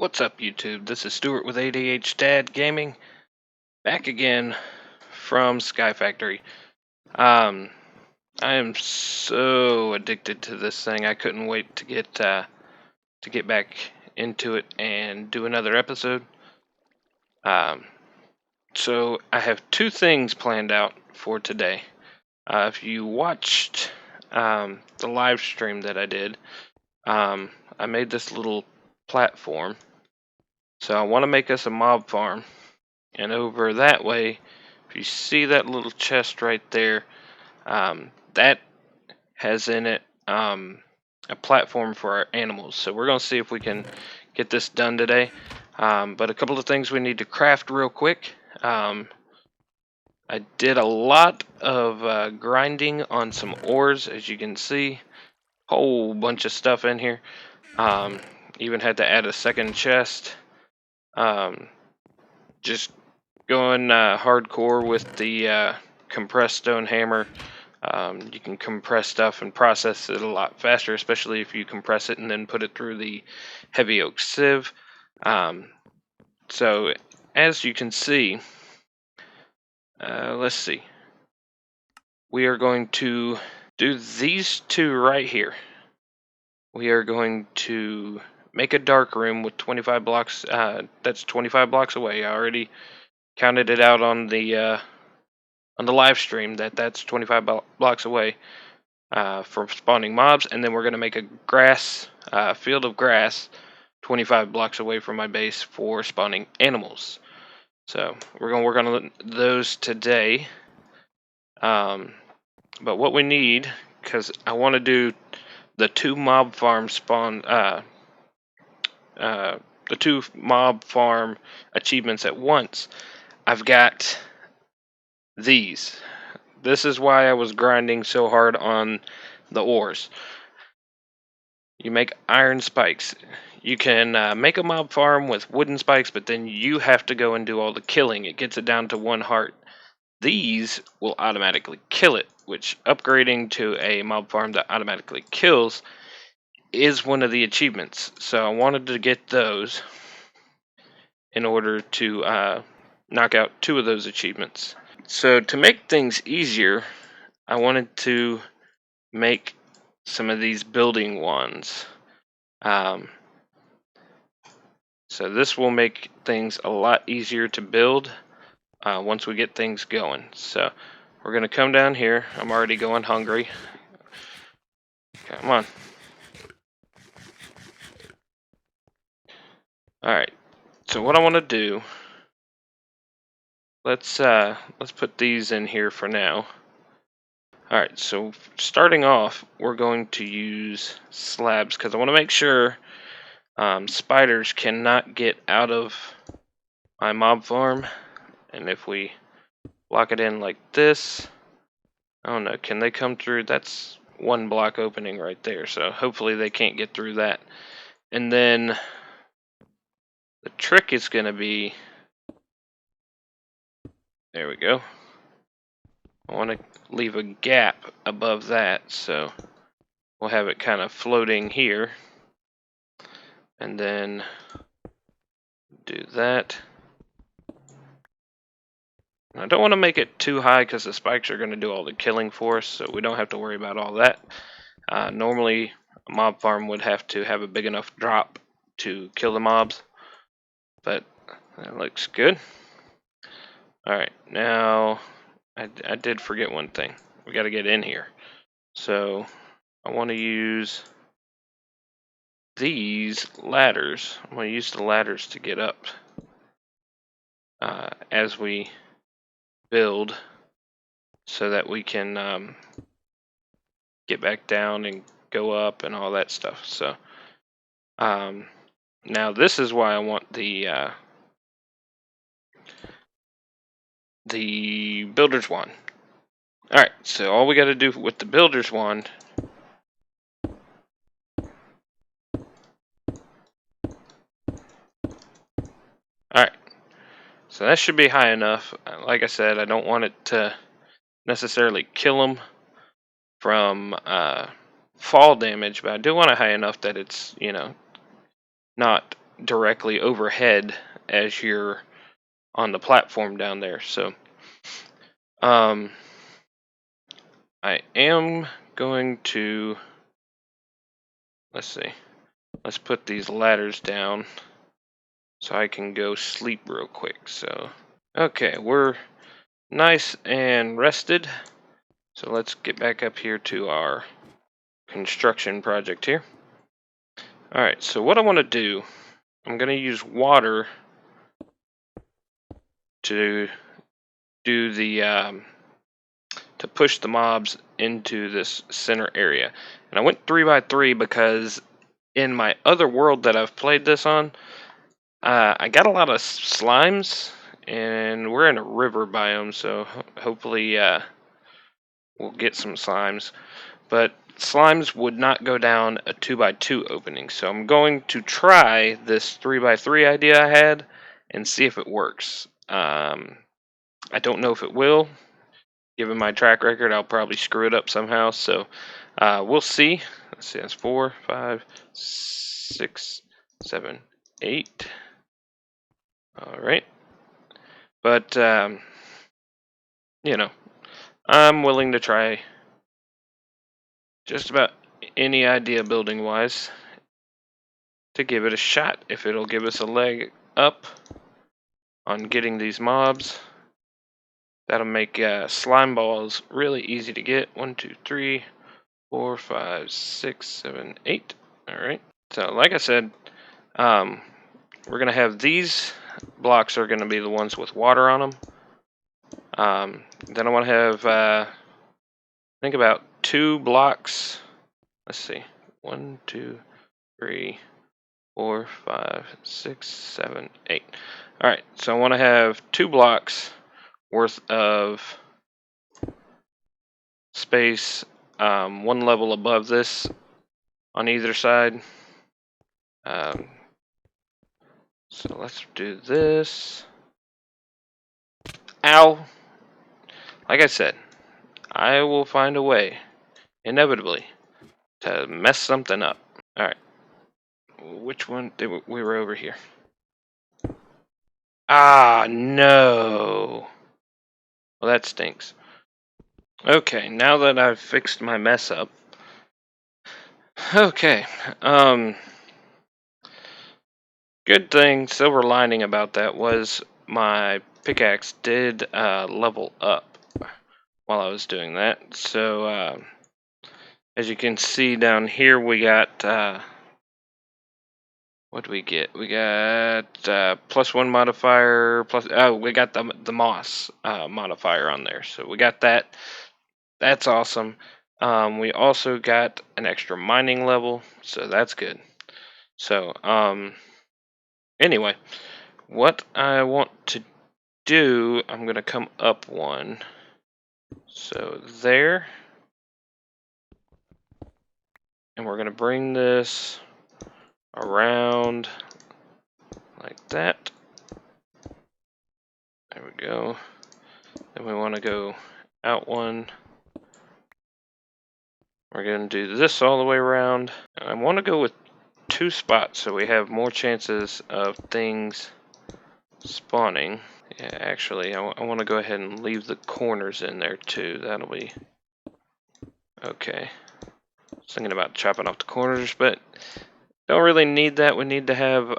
What's up, YouTube? This is Stuart with ADH Dad Gaming, back again from Sky Factory. I am so addicted to this thing. I couldn't wait to get back into it and do another episode. So I have two things planned out for today. If you watched the live stream that I did, I made this little platform. So I want to make us a mob farm, and over that way, if you see that little chest right there, that has in it a platform for our animals. So we're going to see if we can get this done today. But a couple of things we need to craft real quick. I did a lot of grinding on some ores, as you can see. Whole bunch of stuff in here. Even had to add a second chest. Just going hardcore with the compressed stone hammer. You can compress stuff and process it a lot faster, especially if you compress it and then put it through the heavy oak sieve. So as you can see, let's see. We are going to do these two right here. We are going to make a dark room with 25 blocks. That's 25 blocks away. I already counted it out on the live stream that's 25 blocks away from spawning mobs, and then we're going to make a grass field of grass 25 blocks away from my base for spawning animals. So we're going to work on those today. But what we need, because I want to do the two mob farm spawn, the two mob farm achievements at once, I've got these. This is why I was grinding so hard on the ores. You make iron spikes. You can make a mob farm with wooden spikes, but then you have to go and do all the killing. It gets it down to 1 heart. These will automatically kill it, which upgrading to a mob farm that automatically kills is one of the achievements. So I wanted to get those in order to knock out 2 of those achievements. So to make things easier, I wanted to make some of these building wands. So this will make things a lot easier to build once we get things going. So we're going to come down here. I'm already going hungry. Come on. Alright, so what I want to do, let's put these in here for now. Alright, so starting off, we're going to use slabs, because I want to make sure spiders cannot get out of my mob farm. And if we block it in like this, I don't know, can they come through? That's 1 block opening right there, so hopefully they can't get through that. And then the trick is going to be, there we go. I want to leave a gap above that, so we'll have it kind of floating here. And then do that. I don't want to make it too high because the spikes are going to do all the killing for us, so we don't have to worry about all that. Normally, a mob farm would have to have a big enough drop to kill the mobs, but that looks good. Alright, now I did forget one thing. We got to get in here. So I want to use these ladders. I'm going to use the ladders to get up as we build, so that we can get back down and go up and all that stuff. So now this is why I want the builder's wand. Alright, so all we got to do with the builder's wand so that should be high enough. Like I said, I don't want it to necessarily kill them from fall damage, but I do want it high enough that it's, you know, not directly overhead as you're on the platform down there. So I am going to, let's see, let's put these ladders down so I can go sleep real quick. So okay, we're nice and rested, so let's get back up here to our construction project here. Alright, so what I want to do, I'm going to use water to do the to push the mobs into this center area. And I went 3x3 because in my other world that I've played this on, I got a lot of slimes, and we're in a river biome, so hopefully we'll get some slimes. But slimes would not go down a 2x2 opening, so I'm going to try this 3x3 idea I had and see if it works. I don't know if it will. Given my track record, I'll probably screw it up somehow, so we'll see. Let's see, that's 4, 5, 6, 7, 8. Alright. But, you know, I'm willing to try just about any idea building-wise to give it a shot. If it'll give us a leg up on getting these mobs, that'll make slime balls really easy to get. 1, 2, 3, 4, 5, 6, 7, 8. Alright. So, like I said, we're going to have these blocks are going to be the ones with water on them. Then I want to have, I think about 2 blocks. Let's see. 1, 2, 3, 4, 5, 6, 7, 8. Alright, so I want to have 2 blocks worth of space, 1 level above this on either side. So let's do this. Ow! Like I said, I will find a way, inevitably, to mess something up. Alright. Which one did we were over here? Ah, no! Well, that stinks. Okay, now that I've fixed my mess up. Okay, good thing, silver lining about that was my pickaxe did level up while I was doing that. So, as you can see down here, we got, what do we get? We got +1 modifier, we got the moss modifier on there. So we got that. That's awesome. We also got an extra mining level, so that's good. So, anyway, what I want to do, I'm going to come up 1. So there. And we're going to bring this around like that. There we go. Then we want to go out 1. We're going to do this all the way around. And I want to go with 2 spots so we have more chances of things spawning. Yeah, actually, I want to go ahead and leave the corners in there too. That'll be okay. I was thinking about chopping off the corners, but don't really need that. We need to have,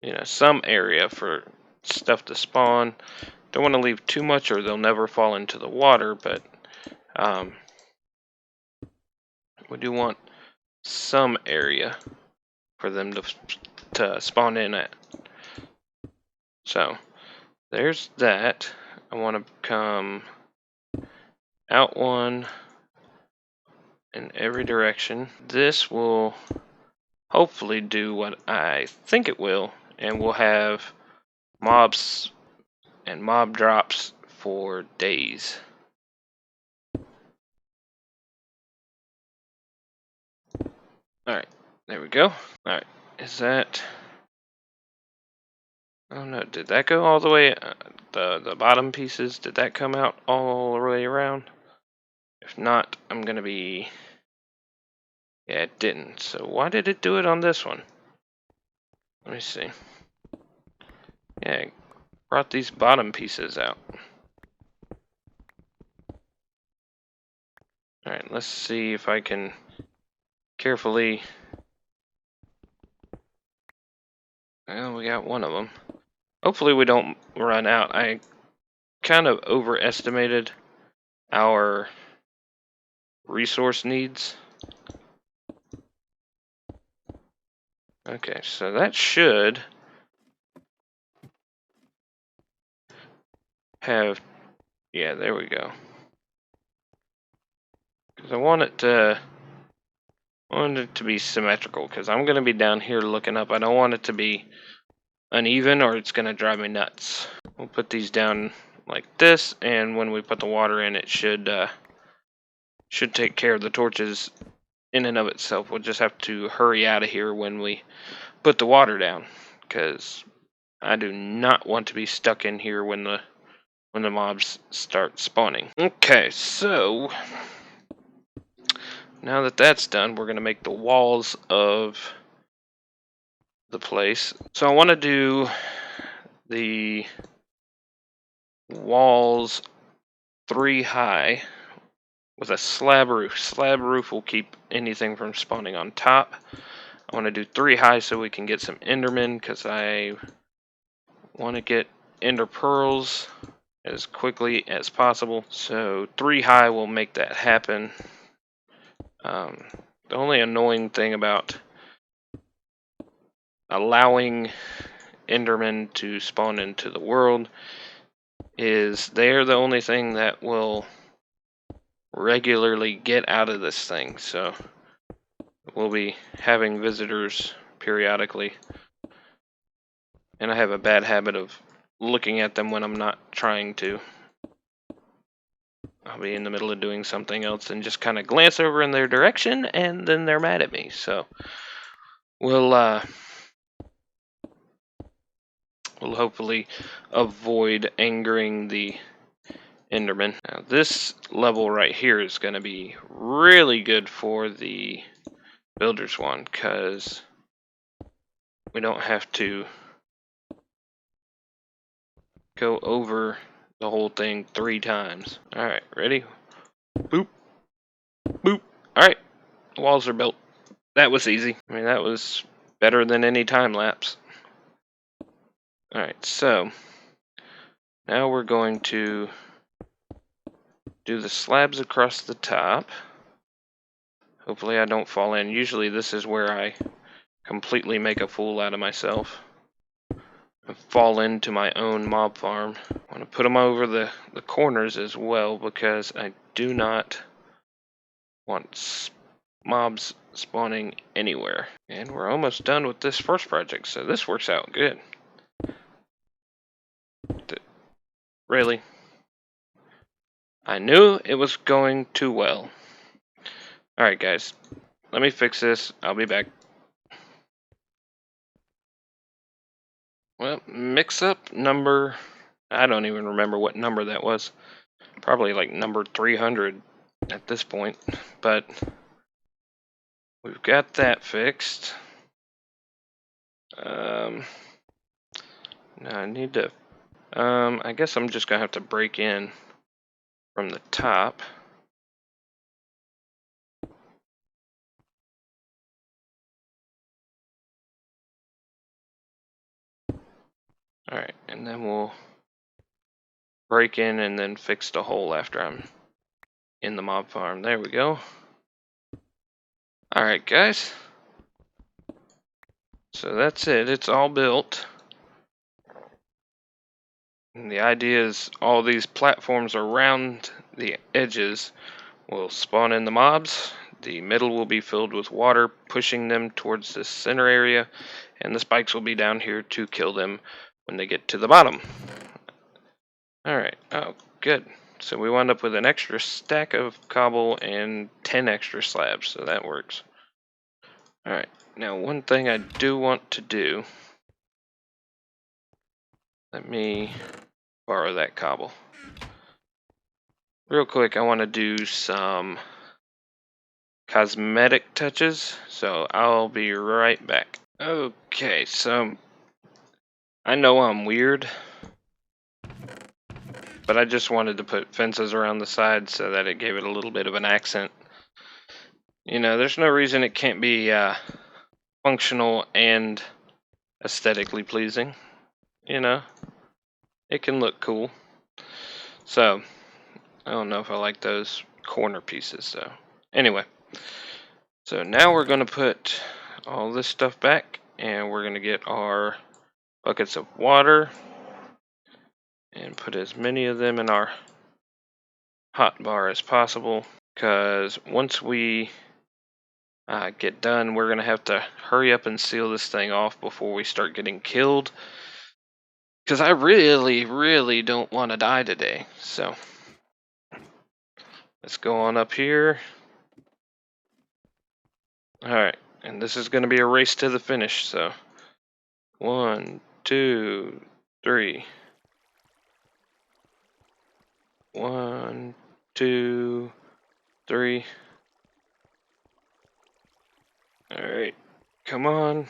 you know, some area for stuff to spawn. Don't want to leave too much or they'll never fall into the water, but we do want some area for them to spawn in at. So there's that. I want to come out 1 in every direction. This will hopefully do what I think it will, and we'll have mobs and mob drops for days. Alright, there we go. Alright, is that... Oh no, did that go all the way, the bottom pieces, did that come out all the way around? If not, I'm gonna be... Yeah, it didn't. So why did it do it on this one? Let me see. Yeah, brought these bottom pieces out. Alright, let's see if I can carefully... Well, we got one of them. Hopefully we don't run out. I kind of overestimated our resource needs. Okay, so that should have... Yeah, there we go. Because I want it to be symmetrical, because I'm going to be down here looking up. I don't want it to be uneven or it's going to drive me nuts. We'll put these down like this, and when we put the water in, it should take care of the torches in and of itself. We'll just have to hurry out of here when we put the water down, because I do not want to be stuck in here when the mobs start spawning. Okay, so now that that's done, we're going to make the walls of the place. So I want to do the walls 3 high with a slab roof. Slab roof will keep anything from spawning on top. I want to do 3 high so we can get some endermen, because I want to get ender pearls as quickly as possible. So 3 high will make that happen. The only annoying thing about allowing endermen to spawn into the world is they're the only thing that will regularly get out of this thing. So we'll be having visitors periodically, and I have a bad habit of looking at them when I'm not trying to. I'll be in the middle of doing something else and just kind of glance over in their direction, and then they're mad at me. So we'll hopefully avoid angering the enderman. Now this level right here is going to be really good for the builder's one, because we don't have to go over the whole thing 3 times. Alright, ready? Boop. Boop. Alright, the walls are built. That was easy. I mean, that was better than any time lapse. Alright, so now we're going to do the slabs across the top. Hopefully I don't fall in. Usually this is where I completely make a fool out of myself. Fall into my own mob farm. I want to put them over the corners as well, because I do not want mobs spawning anywhere. And we're almost done with this first project, so this works out good. Really? I knew it was going too well. Alright guys, let me fix this. I'll be back. Well, mix-up number... I don't even remember what number that was. Probably like number 300 at this point. But we've got that fixed. Now I need to... I guess I'm just going to have to break in from the top. Alright, and then we'll break in and then fix the hole after I'm in the mob farm. There we go. Alright guys. So that's it. It's all built. And the idea is all these platforms around the edges will spawn in the mobs. The middle will be filled with water, pushing them towards the center area, and the spikes will be down here to kill them when they get to the bottom. Alright, oh good. So we wound up with an extra stack of cobble and 10 extra slabs, so that works. Alright, now one thing I do want to do, let me borrow that cobble. Real quick, I want to do some cosmetic touches, so I'll be right back. Okay, so I know I'm weird, but I just wanted to put fences around the side so that it gave it a little bit of an accent. You know, there's no reason it can't be functional and aesthetically pleasing. You know, it can look cool. So, I don't know if I like those corner pieces, so anyway. So now we're going to put all this stuff back, and we're going to get our buckets of water and put as many of them in our hot bar as possible, because once we get done, we're going to have to hurry up and seal this thing off before we start getting killed, because I really don't want to die today. So let's go on up here. Alright, and this is going to be a race to the finish, so 1, 2, 3. 1, 2, 3. Alright, come on.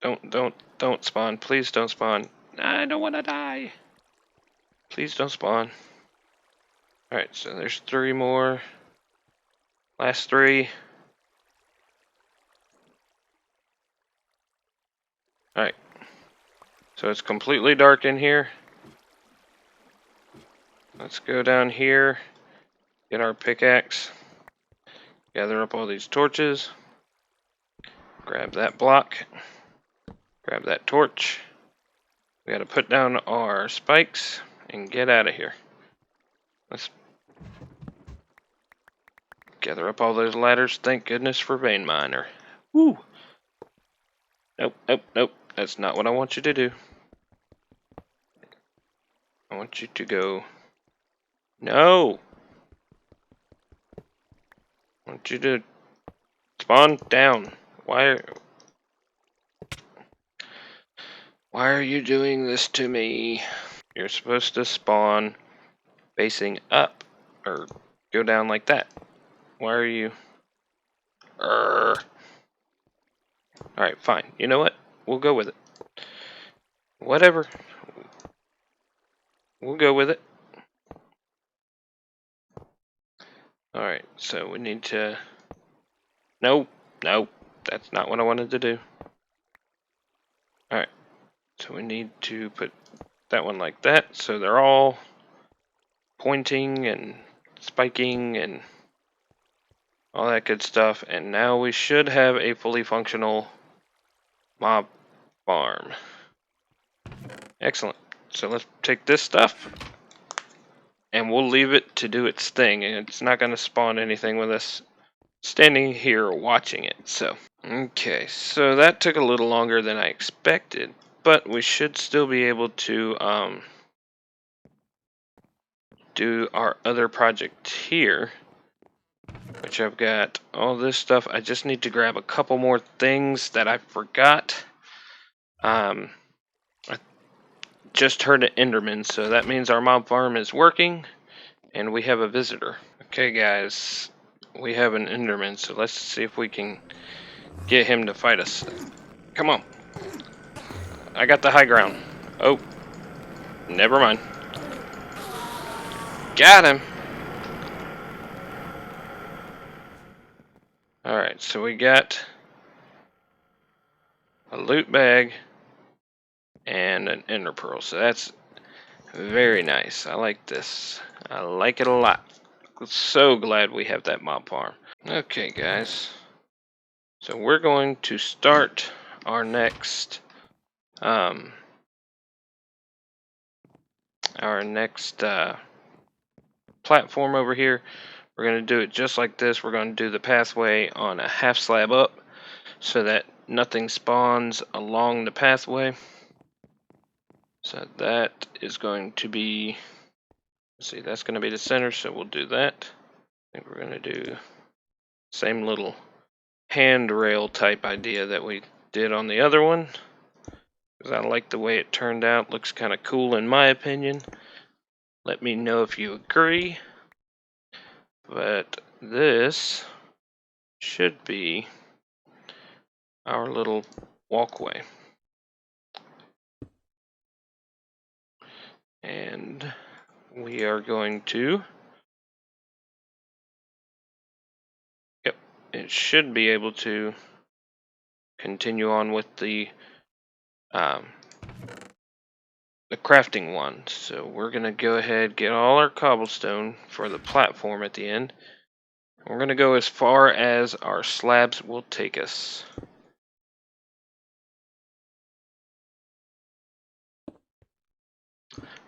Don't spawn. Please don't spawn. I don't want to die. Please don't spawn. Alright, so there's 3 more. Last 3. Alright. So it's completely dark in here. Let's go down here. Get our pickaxe. Gather up all these torches. Grab that block. Grab that torch. We gotta put down our spikes and get out of here. Let's gather up all those ladders. Thank goodness for vein miner. Woo! Nope. That's not what I want you to do. I want you to go. No! I want you to spawn down. Why are you doing this to me? You're supposed to spawn facing up, or go down like that. Why are you? Alright, fine. You know what? We'll go with it. Whatever. We'll go with it. Alright, so we need to... Nope. That's not what I wanted to do. Alright, so we need to put that one like that, so they're all pointing and spiking and all that good stuff. And now we should have a fully functional mob farm. Excellent. So let's take this stuff and we'll leave it to do its thing, and it's not going to spawn anything with us standing here watching it. So okay, so that took a little longer than I expected, but we should still be able to do our other project here, which I've got all this stuff. I just need to grab a couple more things that I forgot. I just heard an Enderman, so that means our mob farm is working and we have a visitor. Okay guys, we have an Enderman, so let's see if we can get him to fight us. Come on. I got the high ground. Oh, never mind. Got him. Alright, so we got a loot bag and an ender pearl, so that's very nice. I like this. I like it a lot. So glad we have that mob farm. Okay guys, so we're going to start our next platform over here. We're going to do it just like this. We're going to do the pathway on a half slab up so that nothing spawns along the pathway. So that is going to be, let's see, that's going to be the center, so we'll do that. I think we're going to do same little handrail type idea that we did on the other one, because I like the way it turned out. Looks kind of cool in my opinion. Let me know if you agree. But this should be our little walkway. And we are going to, yep, it should be able to continue on with the crafting one. So we're gonna go ahead, get all our cobblestone for the platform at the end. We're gonna go as far as our slabs will take us.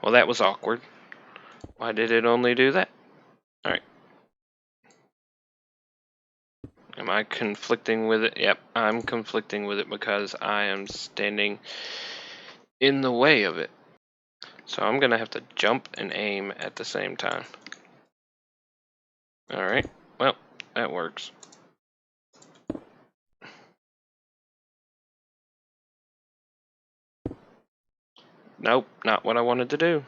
Well, that was awkward. Why did it only do that? Alright. Am I conflicting with it? Yep, I'm conflicting with it because I am standing in the way of it. So I'm gonna have to jump and aim at the same time. Alright, well, that works. Nope, not what I wanted to do.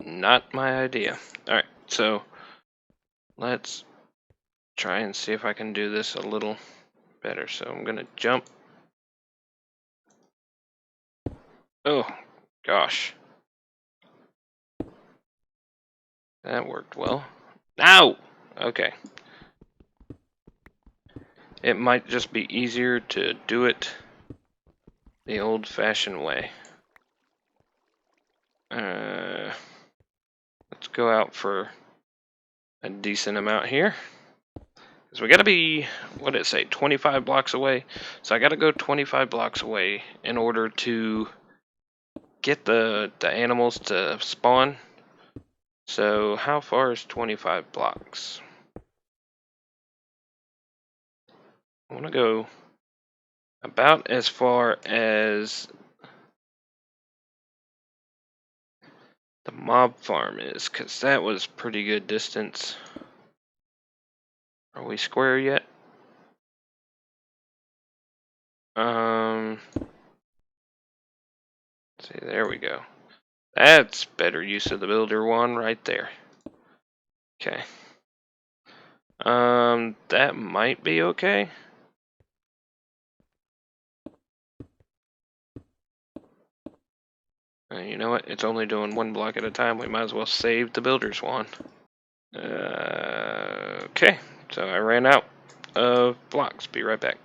Not my idea. Alright, so let's try and see if I can do this a little better. So I'm gonna jump. Oh, gosh. That worked well. Ow! Okay. It might just be easier to do it the old-fashioned way. Let's go out for a decent amount here. Because we gotta be, what did it say, 25 blocks away? So I gotta go 25 blocks away in order to get the animals to spawn. So how far is 25 blocks? I want to go about as far as the mob farm is, because that was pretty good distance. Are we square yet? See, there we go. That's better use of the builder one right there. Okay. That might be okay. You know what? It's only doing one block at a time. We might as well save the builder's one. Okay. So I ran out of blocks. Be right back.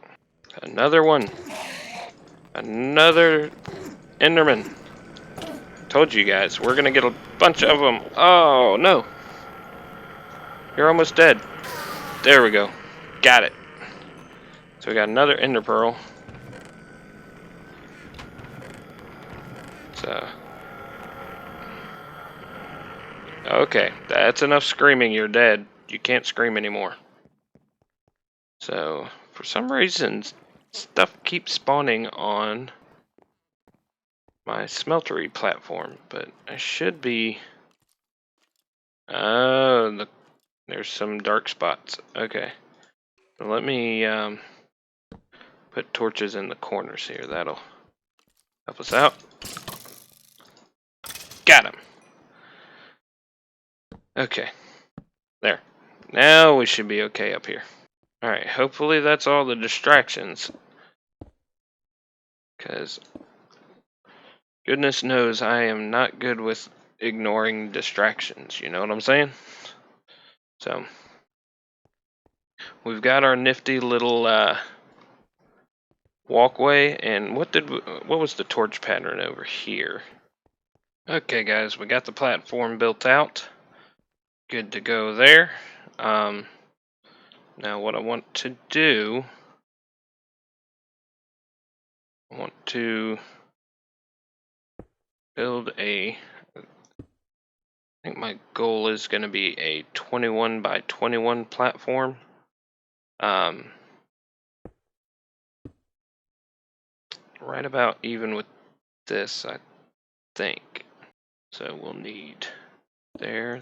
Another one. Another Enderman. Told you guys, we're gonna get a bunch of them. Oh, no. You're almost dead. There we go. Got it. So we got another Ender Pearl. So. Okay, that's enough screaming. You're dead. You can't scream anymore. So, for some reason, stuff keeps spawning on my smeltery platform, but I should be... Oh, there's some dark spots. Okay. So let me put torches in the corners here. That'll help us out. Got him. Okay. There. Now we should be okay up here. Alright, hopefully that's all the distractions. Because goodness knows I am not good with ignoring distractions. You know what I'm saying? So, we've got our nifty little walkway, and what was the torch pattern over here? Okay, guys, we got the platform built out. Good to go there. Now, what I want to do, I want to build I think my goal is going to be a 21 by 21 platform. Right about even with this, I think. So we'll need there.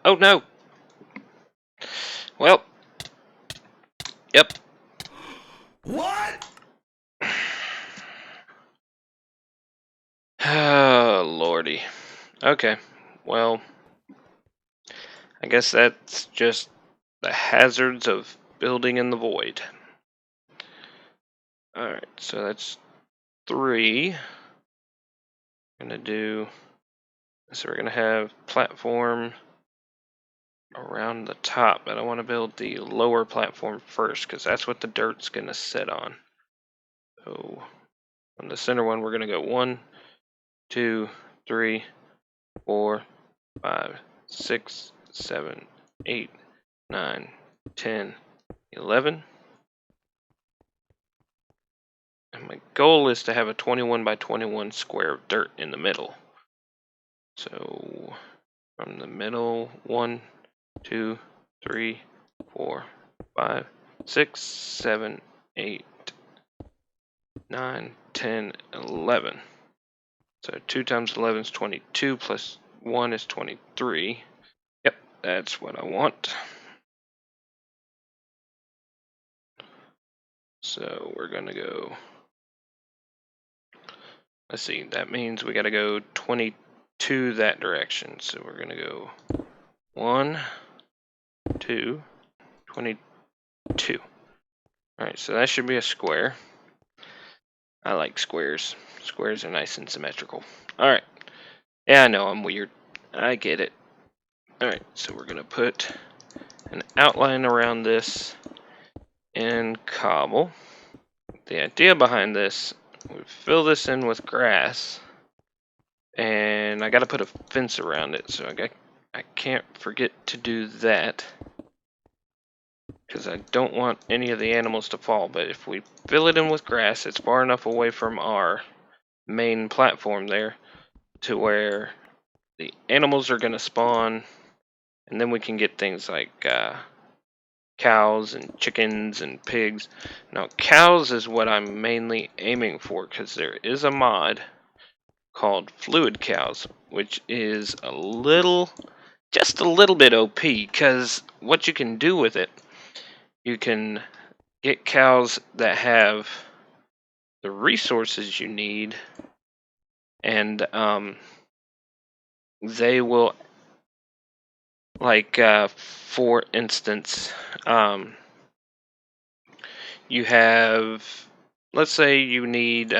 Oh no! Well, yep. What? Oh, lordy. Okay, well, I guess that's just the hazards of building in the void. Alright, so that's 3. Gonna do, so we're gonna have platform around the top, but I want to build the lower platform first because that's what the dirt's gonna sit on. So on the center one, we're gonna go 1, 2, 3, 4, 5, 6, 7, 8, 9, 10, 11. And my goal is to have a 21 by 21 square of dirt in the middle. So from the middle, 1, 2, 3, 4, 5, 6, 7, 8, 9, 10, 11. So 2 times 11 is 22 plus 1 is 23. Yep, that's what I want. So we're going to go, let's see, that means we got to go 22 that direction. So we're going to go 1, 2, 22. Alright, so that should be a square. I like squares. Squares are nice and symmetrical. Alright. Yeah, I know I'm weird. I get it. Alright, so we're going to put an outline around this in cobble. The idea behind this, we fill this in with grass, and I got to put a fence around it, so I can't forget to do that, because I don't want any of the animals to fall. But if we fill it in with grass, it's far enough away from our main platform there to where the animals are going to spawn, and then we can get things like cows and chickens and pigs. Now, cows is what I'm mainly aiming for, because there is a mod called Fluid Cows, which is just a little bit OP, because what you can do with it, you can get cows that have the resources you need, and they will, like, for instance, you have, let's say you need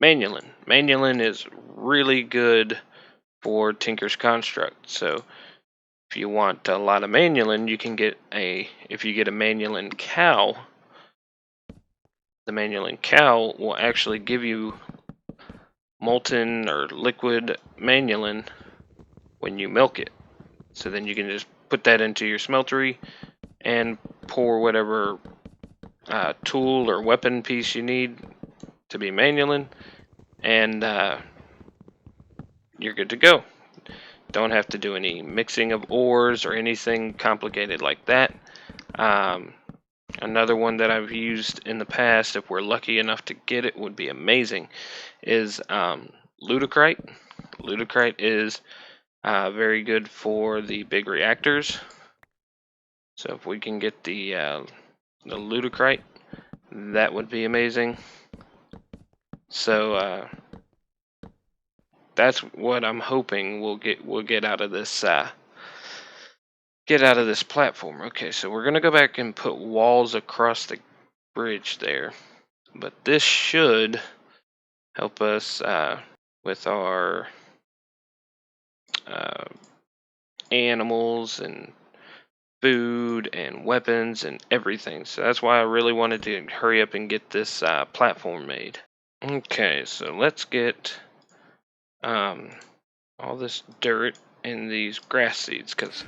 Manulin. Manulin is really good for Tinker's Construct. So if you want a lot of Manulin, you can get if you get a Manulin cow, the Manulin cow will actually give you molten or liquid Manulin when you milk it. So then you can just put that into your smeltery and pour whatever tool or weapon piece you need to be Manulin, and you're good to go. Don't have to do any mixing of ores or anything complicated like that. Another one that I've used in the past, if we're lucky enough to get it, would be amazing, is Ludocrite. Ludocrite is very good for the big reactors. So if we can get the Ludocrite, that would be amazing. So that's what I'm hoping we'll get out of this platform. Okay, so we're gonna go back and put walls across the bridge there, but this should help us with our animals and food and weapons and everything. So that's why I really wanted to hurry up and get this platform made. Okay, so let's get all this dirt in these grass seeds, because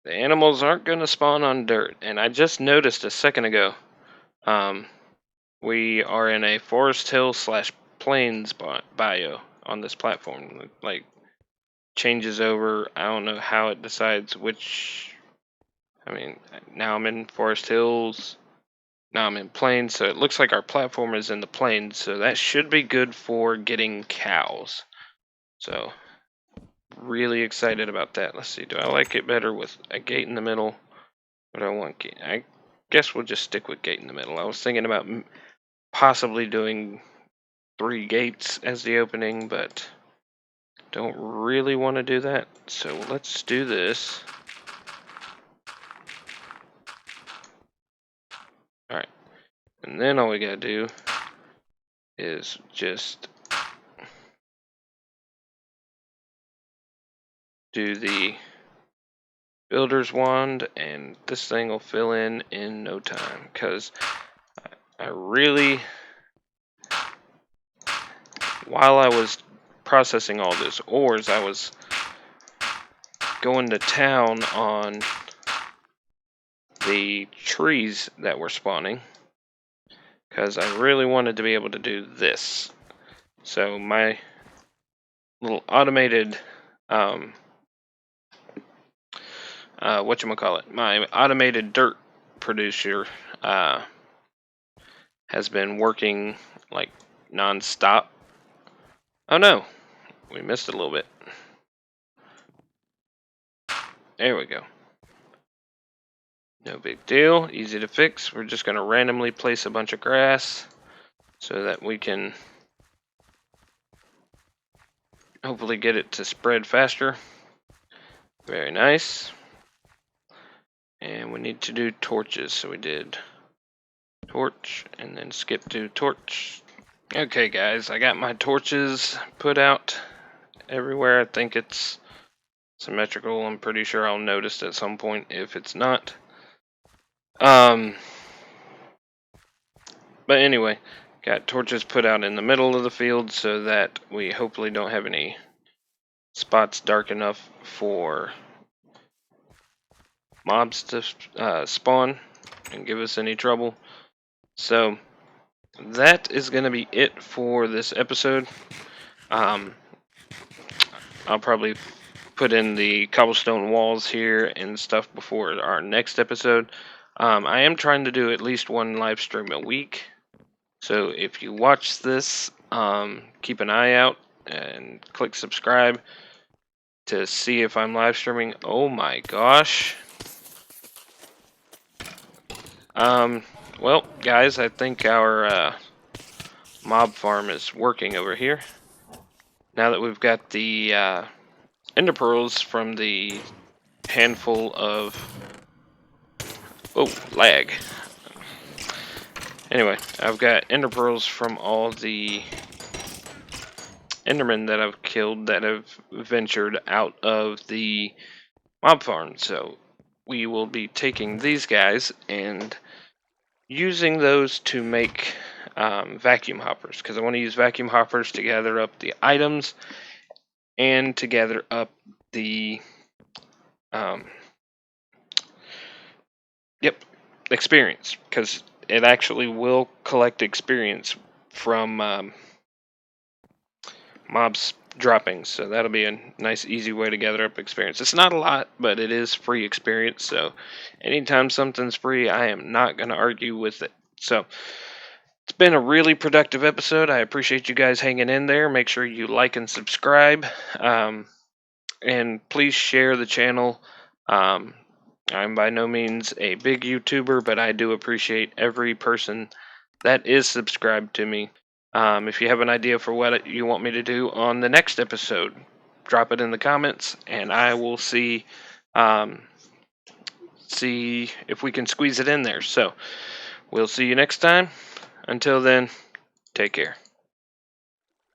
the animals aren't going to spawn on dirt. And I just noticed a second ago, we are in a forest hill / plains bio on this platform. It, like, changes over. I don't know how it decides which. I mean, now I'm in forest hills. Now I'm in plains, so it looks like our platform is in the plains, so that should be good for getting cows. So, really excited about that. Let's see, do I like it better with a gate in the middle? Or do I want gate? I guess we'll just stick with gate in the middle. I was thinking about possibly doing 3 gates as the opening, but don't really want to do that. So let's do this. Alright, And then all we gotta do is just do the builder's wand, and this thing will fill in no time, because I really, while I was processing all this ores, I was going to town on the trees that were spawning, because I really wanted to be able to do this. So my little automated my automated dirt producer has been working like non-stop. Oh no, we missed a little bit. There we go. No big deal, easy to fix. We're just going to randomly place a bunch of grass so that we can hopefully get it to spread faster. Very nice. And we need to do torches, so we did torch and then skip to torch. Okay guys, I got my torches put out everywhere. I think it's symmetrical. I'm pretty sure I'll notice at some point if it's not. But anyway, got torches put out in the middle of the field so that we hopefully don't have any spots dark enough for mobs to spawn and give us any trouble. So that is going to be it for this episode. I'll probably put in the cobblestone walls here and stuff before our next episode. I am trying to do at least one live stream a week. So if you watch this, keep an eye out and click subscribe to see if I'm live streaming. Oh my gosh. Well, guys, I think our mob farm is working over here. Now that we've got the ender pearls from the handful of... Oh, lag. Anyway, I've got ender pearls from all the endermen that I've killed that have ventured out of the mob farm. So we will be taking these guys and using those to make vacuum hoppers, because I want to use vacuum hoppers to gather up the items and to gather up the experience, because it actually will collect experience from mobs dropping, so that'll be a nice easy way to gather up experience. It's not a lot, but it is free experience, so anytime something's free, I am not going to argue with it. So it's been a really productive episode. I appreciate you guys hanging in there. Make sure you like and subscribe, and please share the channel. I'm by no means a big YouTuber, but I do appreciate every person that is subscribed to me. If you have an idea for what you want me to do on the next episode, drop it in the comments, and I will see if we can squeeze it in there. So we'll see you next time. Until then, take care.